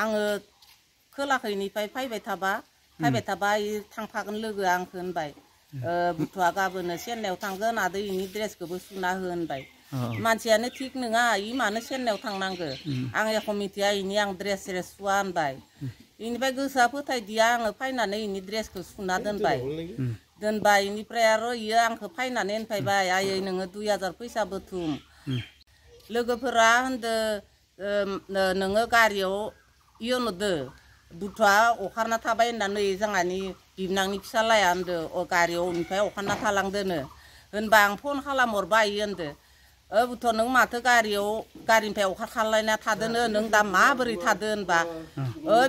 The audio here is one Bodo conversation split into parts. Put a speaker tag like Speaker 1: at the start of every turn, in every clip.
Speaker 1: आङो खोलाखैनिफ्राय फैबाय थाबा थांफागोन लोगो आंखौ होनबाय बुथुआ गाबोनो चेन्नाइयाव थांगोन आदै इनि ड्रेसखौबो सुना हो होनबाय मानसियानो थिग नङा इ मानो चेन्नाइयाव थांनांगो आं एख' मिथिया इनि आं ड्रेस सुवा होनबाय इनिफ्राय गोसोआ फोथायदिया आङो फैनानै इनि ड्रेसखौ सुना दोनबाय इनिफ्राय आरो इयो आंखौ फैनानै होनफैबाय आयै नोङो 2000 फैसा बुथुम लोगोफोरा होनदो नोङो गारियाव इयो नुदो बुथुआ अखारना थाबाय होननानै जोंहानि बिबनांनि फिसालाया होनदो गारियाव ओमफ्राय अखारना थालांदोनो होनबा आं फन खालामहरबाय इयो होनदो बुथ' नों माथो गारिनिफ्राय अखारखालायना थादोनो नों दा माबोरै थादो होनबा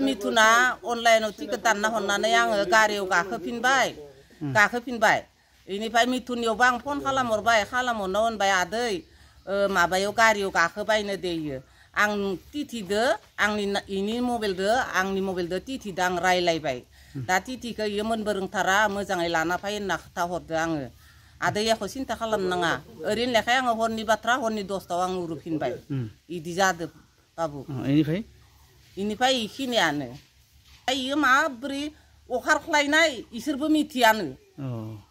Speaker 1: मिथुना अनलाइनाव टिकेट दानना हरनानै आङो गारियाव गाखोफिनबाय इनिफ्राय मिथुननियावबो आं फन खालामहरना होनबाय आदै माबायाव गारियाव गाखोबायनो देयो आं तिथिदो इनि मबाइलदो तिथिदो आं रायलायबाय दा तिथिखौ इयो मोनबो रोंथारा मोजाङै लाना फै होनना खोथाहरदो आङो आदै एख' सिन्था खालामनाङा ओरैनो लेखाय आङो हरनि बाथ्रा हरनि 10थायाव आं उरुफिनबाय इदि जादो बाबु इनिफ्राय इखिनियानो इयो माबोरै अखारख्लायनाय इसोरबो मिथियानो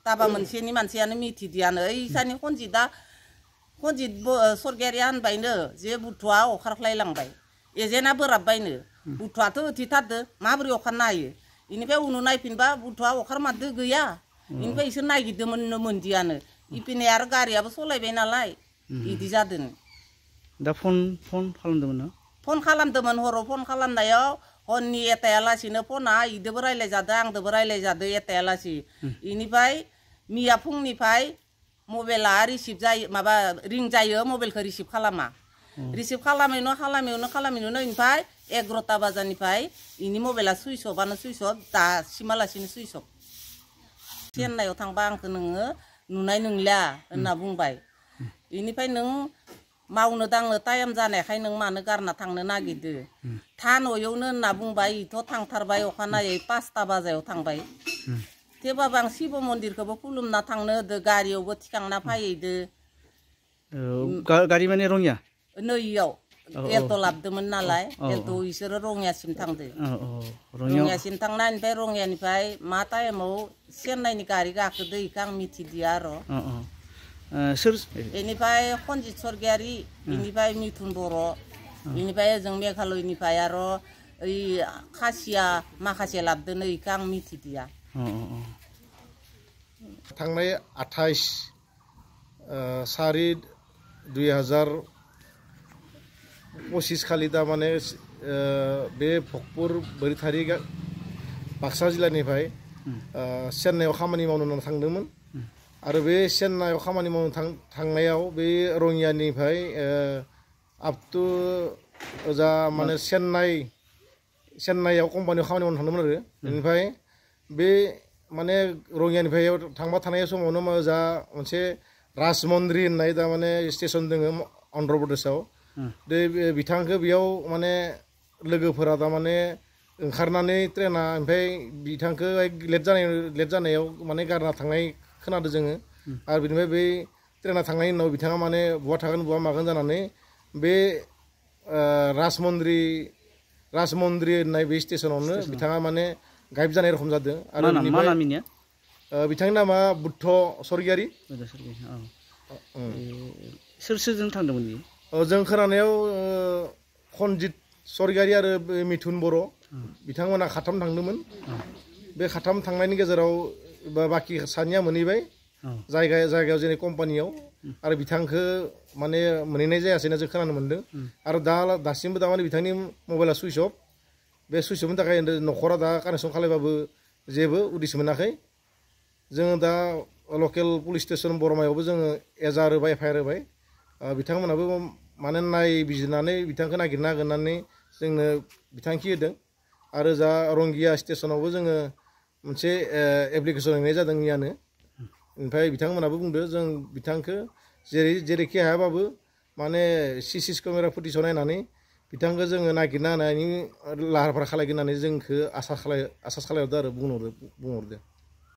Speaker 1: दाबा मोनसेनि मानसियानो मिथिदियानो इसानि खनजित सरगियारिया होनबायनो जे बुथुआ अखारख्लायलांबाय एजेन्टआ बोराबबायनो बुथुआथ' उथिथारदो माबोरै अखारनो हायो इनिफ्राय उनाव नायफिनबा बुथुआ अखारमारदो गैया इनिफ्राय इसोर नायगिरदोंमोन मोनदियानो इपिने आरो गारियाबो सलायबाय नालाय इदि जादों
Speaker 2: दा फन खालामदोंमोन ना
Speaker 1: फन खालामदोंमोन हराव फन खालामनायाव हरनि एथायालासिनो फना इदोबो रायलायजादो आंदोबो रायलायजादो एथायालासि इनिफ्राय मिया फुंनिफ्राय मबाइला रिसिभ जायो माबा रिं जायो मबाइलखौ रिसिभ खालामा रिसिभ खालामैनो इनिफ्राय 11ता बाजानिफ्राय इनि मबाइला सुइस अफ दासिमालासिनो सुइस अफ चेन्नाइयाव थांबा आंखौ नोङो नुनाय नंलिया होनना बुंबाय इनिफ्राय नों मावनो दांनो टाइम जानायखाय नों मानो गारना थांनो नागिरदो था न'यावनो होनना बुंबाय इथ' थांथारबाय अखानायै 5ता बाजायाव थांबाय थेवबाबो आं शिव मन्दिरखौबो खुलुमना थांनो होदो गारियावबो थिखांना फैहैदो
Speaker 2: गारि माने रङिया
Speaker 1: नैयाव एल्ट' लाबोदोंमोन नालाय एल्ट' इसोरो रङियासिम थांदो रङियासिम थांना ओमफ्राय रङियानिफ्राय मा टाइमाव चेन्नाइनि गारि गाखोदो इखौ आं मिथिदिया आरो बेनिफ्राय खनजित सरगियारि बेनिफ्राय मिथुन बर' बेनिफ्राय ओजों मेघालयनिफ्राय आरो ओइ खासिया माखासे लाबोदों इखौ आं मिथिदिया
Speaker 3: थांनाय 28/4/2025 खालि थारमाने बे भकपुर बोरिथारि बाक्सा जिल्लानिफ्राय चेन्नाइयाव खामानि मावनो थांदोंमोन आरो बे चेन्नाइयाव खामानि मावनो थांनायाव बे रङियानिफ्राय आप टु ओजा माने चेन्नाइयाव कम्पानियाव खामानि मावनो थांदोंमोन आरो बेनिफ्राय बे माने रङियानिफ्राय थांबा थानाय समावनो जा मोनसे राजमन्द्रि होननाय दा माने स्टेसन दोङो अन्ध्र प्रदेशआव बे बिथांखौ बेयाव माने लोगोफोरा थारमाने ओंखारनानै ट्रेना ओमफ्राय बिथांखौ लेट जानायाव माने गारना थांनाय खोनादों जोङो आरो बिनिफ्राय बै ट्रेना थांनायनि उनाव बिथाङा माने बहा थागोन बहा मागोन जानानै बे राजमन्द्रि होननाय बे स्टेसनावनो बिथाङा माने गायब जानाय रखम जादों आरो बिथांनि नामा बुद्ध सरगियारि
Speaker 2: सोरजों थांदोंमोन
Speaker 3: जों खोनानायाव खनजित सरगियारि आरो मिथुन बर' बिथांमोना खाथाम थांदोंमोन बे खाथाम थांनायनि गेजेराव बाखि सानैया मोनहैबाय जायगायाव जेरै कम्पानियाव आरो बिथांखौ माने मोनहैनाय जायासै होनना जों खोनानो मोन्दों आरो दासिमबो थारमाने बिथांनि मबाइला सुइस अफ बे सुइस अफनि थाखाय न'खरा दा कानेक्सन खालायबाबो जेबो उदिस मोनाखै जोङो दा लकेल पुलिस स्टेसन बरमायावबो जोङो एजार होबाय एफआइआर होबाय बिथांमोनाबो माने नायबिजिरनानै बिथांखौ नागिरना होगोन होननानै जोंनो बिथांखि होदों आरो जा रंगिया स्टेसनावबो जोङो मोनसे एप्लिकेसन होनाय जादों मैयानो ओमफ्राय बिथांमोनाबो बुंदो जों बिथांखौ जेरैखि हायाबाबो माने CC केमेरा फुटेजाव नायनानै बिथांखौ जोङो नागिरना होनायनि लाहार फाहार खालायगोन होननानै जोंखौ आसा खालायहरदो आरो बुंहरदो